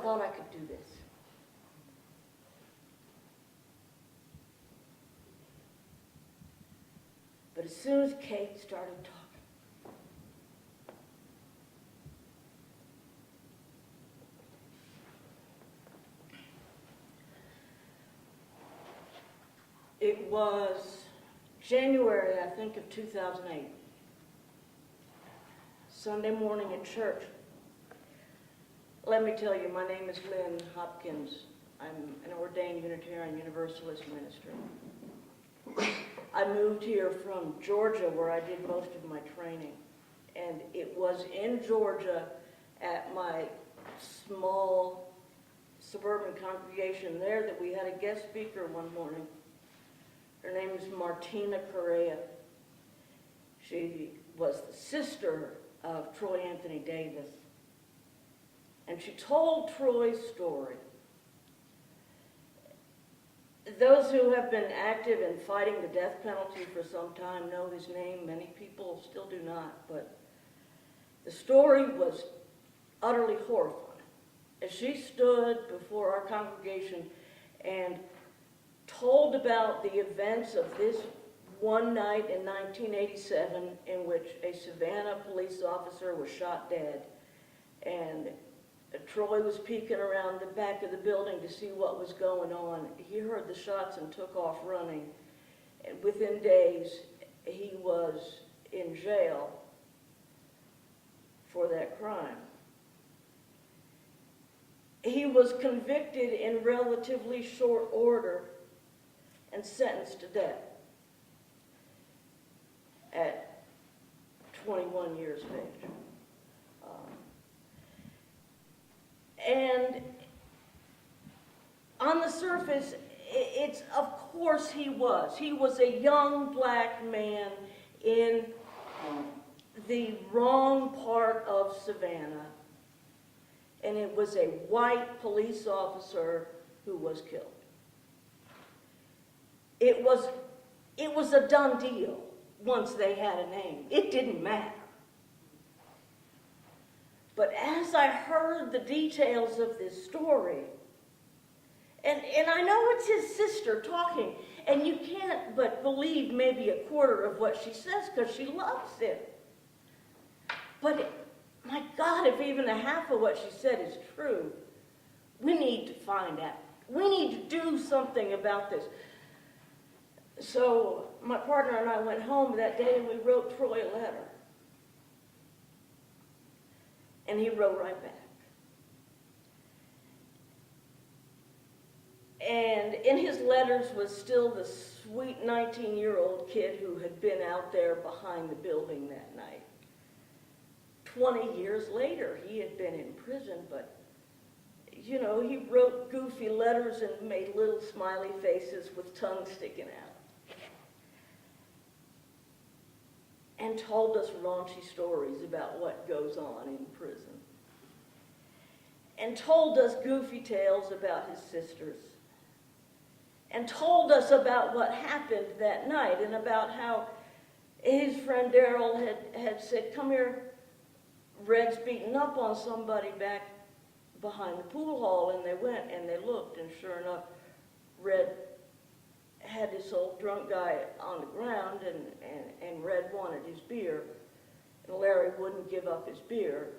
thought I could do this. But as soon as Kate started talking, it was January, I think, of 2008. Sunday morning at church. Let me tell you, my name is Lynn Hopkins. I'm an ordained Unitarian Universalist minister. I moved here from Georgia, where I did most of my training. And it was in Georgia at my small suburban congregation there that we had a guest speaker one morning. Her name is Martina Correa. She was the sister of Troy Anthony Davis. And she told Troy's story. Those who have been active in fighting the death penalty for some time know his name. Many people still do not. But the story was utterly horrifying. As she stood before our congregation and told about the events of this one night in 1987 in which a Savannah police officer was shot dead, and Troy was peeking around the back of the building to see what was going on. He heard the shots and took off running. And within days, he was in jail for that crime. He was convicted in relatively short order and sentenced to death at 21 years of age. And on the surface, it's of course he was. He was a young black man in the wrong part of Savannah, and it was a white police officer who was killed. It was a done deal once they had a name. It didn't matter. But as I heard the details of this story, and I know it's his sister talking, and you can't but believe maybe a quarter of what she says because she loves him. But my God, if even a half of what she said is true, we need to find out. We need to do something about this. So my partner and I went home that day and we wrote Troy a letter. And he wrote right back. And in his letters was still the sweet 19-year-old kid who had been out there behind the building that night. 20 years later, he had been in prison, but, you know, he wrote goofy letters and made little smiley faces with tongue sticking out. And told us raunchy stories about what goes on in prison. And told us goofy tales about his sisters. And told us about what happened that night and about how his friend Daryl had said, come here, Red's beating up on somebody back behind the pool hall. And they went and they looked, and sure enough, Red had this old drunk guy on the ground, and Red wanted his beer, and Larry wouldn't give up his beer,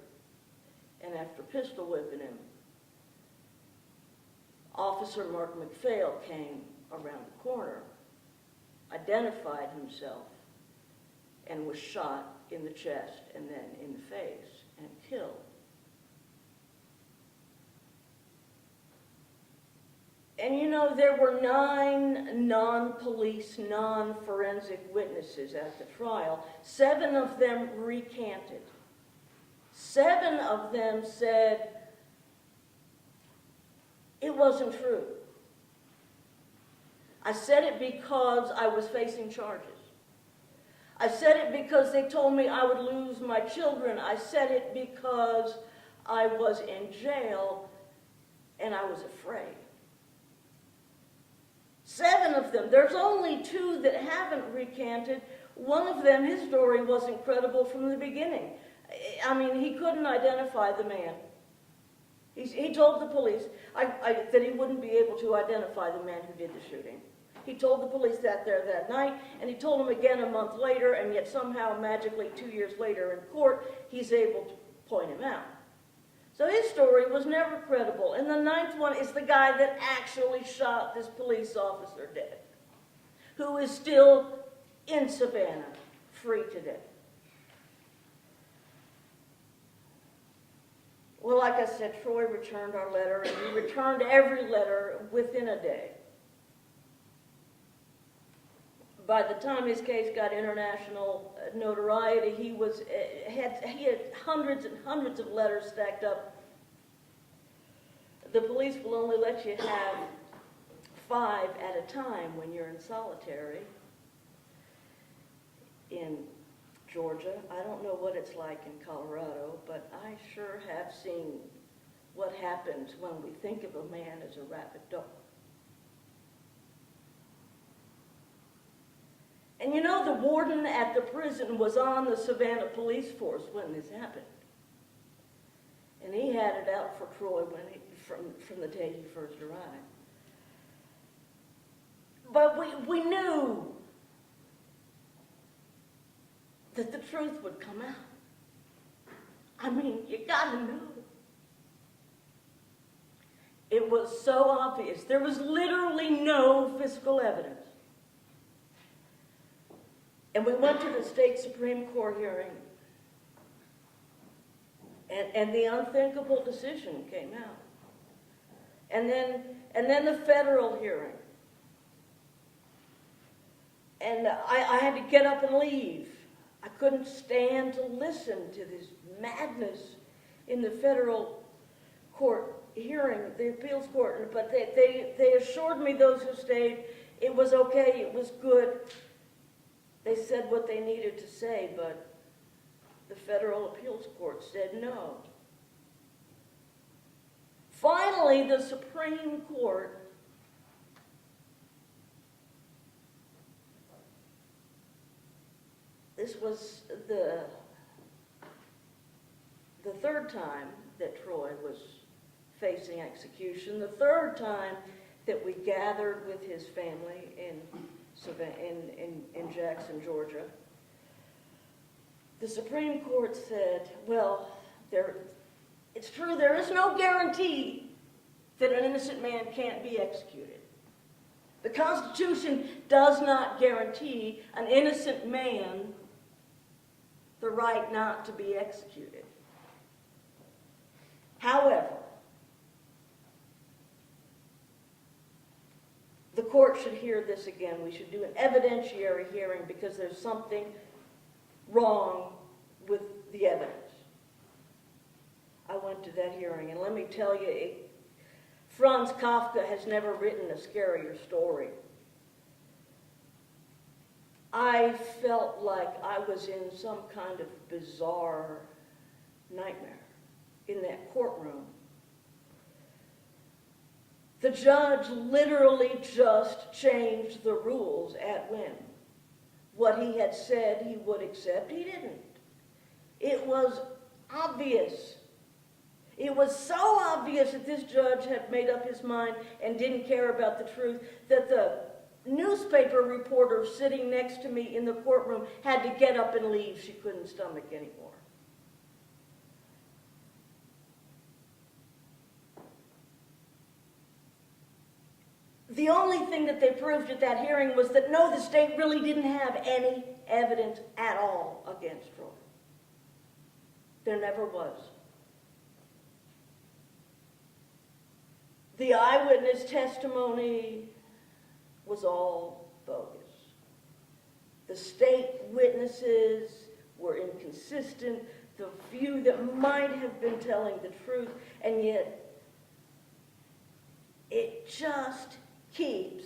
and after pistol whipping him, Officer Mark McPhail came around the corner, identified himself, and was shot in the chest and then in the face and killed. And you know, there were 9 non-police, non-forensic witnesses at the trial. 7 of them recanted. 7 of them said it wasn't true. I said it because I was facing charges. I said it because they told me I would lose my children. I said it because I was in jail and I was afraid. 7 of them. There's only 2 that haven't recanted. One of them, his story was incredible from the beginning. I mean, he couldn't identify the man. He told the police that he wouldn't be able to identify the man who did the shooting. He told the police that there that night, and he told them again a month later, and yet somehow, magically, 2 years later in court, he's able to point him out. So his story was never credible. And the ninth one is the guy that actually shot this police officer dead, who is still in Savannah, free today. Well, like I said, Troy returned our letter, and he returned every letter within a day. By the time his case got international notoriety, he had hundreds and hundreds of letters stacked up. The police will only let you have 5 at a time when you're in solitary in Georgia. I don't know what it's like in Colorado, but I sure have seen what happens when we think of a man as a rabid dog. And you know, the warden at the prison was on the Savannah police force when this happened. And he had it out for Troy from the day he first arrived. But we knew that the truth would come out. I mean, you gotta know. It was so obvious. There was literally no physical evidence. And we went to the state Supreme Court hearing, and the unthinkable decision came out. And then the federal hearing. And I had to get up and leave. I couldn't stand to listen to this madness in the federal court hearing, the appeals court. But they assured me, those who stayed, it was okay, it was good. They said what they needed to say, but the federal appeals court said no. Finally, the Supreme Court this was the third time that Troy was facing execution, the third time that we gathered with his family in Jackson, Georgia. The Supreme Court said, well, it's true, there is no guarantee that an innocent man can't be executed. The Constitution does not guarantee an innocent man the right not to be executed. However, the court should hear this again. We should do an evidentiary hearing because there's something wrong with the evidence. I went to that hearing, and let me tell you, Franz Kafka has never written a scarier story. I felt like I was in some kind of bizarre nightmare in that courtroom. The judge literally just changed the rules at whim. What he had said he would accept, he didn't. It was obvious. It was so obvious that this judge had made up his mind and didn't care about the truth that the newspaper reporter sitting next to me in the courtroom had to get up and leave. She couldn't stomach anymore. The only thing that they proved at that hearing was that no, the state really didn't have any evidence at all against Troy. There never was. The eyewitness testimony was all bogus. The state witnesses were inconsistent. The few that might have been telling the truth, and yet it just keeps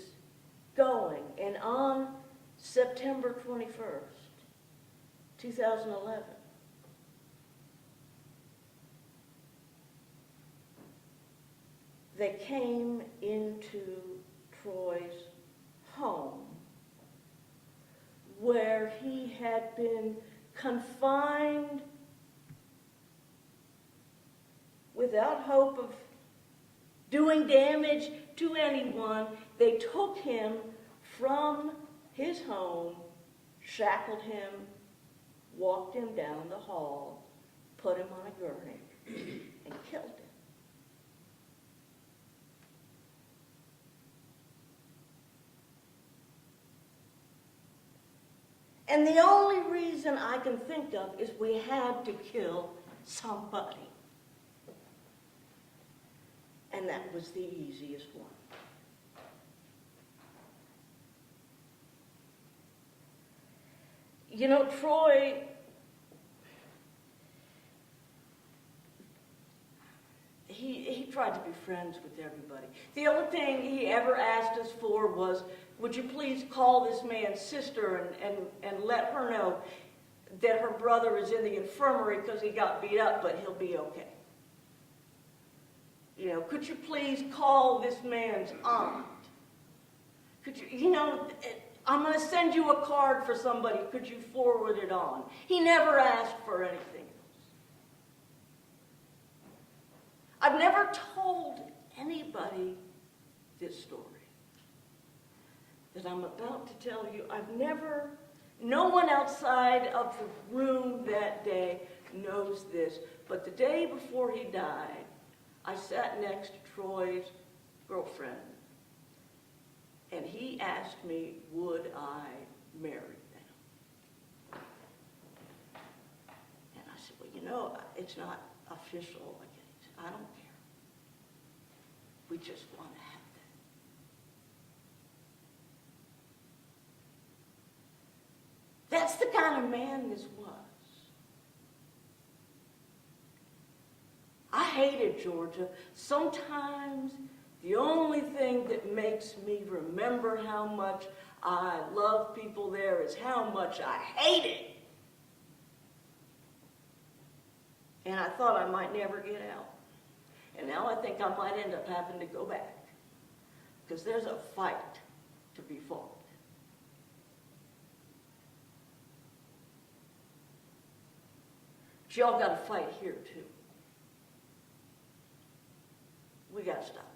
going. And on September 21st, 2011, they came into Troy's home where he had been confined without hope of doing damage to anyone. They took him from his home, shackled him, walked him down the hall, put him on a gurney, and killed him. And the only reason I can think of is we had to kill somebody. And that was the easiest one. You know, Troy, he tried to be friends with everybody. The only thing he ever asked us for was, would you please call this man's sister and let her know that her brother is in the infirmary because he got beat up, but he'll be okay. You know, could you please call this man's aunt? Could you know, I'm going to send you a card for somebody. Could you forward it on? He never asked for anything else. I've never told anybody this story that I'm about to tell you. No one outside of the room that day knows this, but the day before he died, I sat next to Troy's girlfriend, and he asked me, would I marry them? And I said, well, you know, it's not official. I don't care. We just want to have that. That's the kind of man this was. I hated Georgia. Sometimes the only thing that makes me remember how much I love people there is how much I hate it. And I thought I might never get out. And now I think I might end up having to go back. Because there's a fight to be fought. But y'all got to fight here too. We got to stop.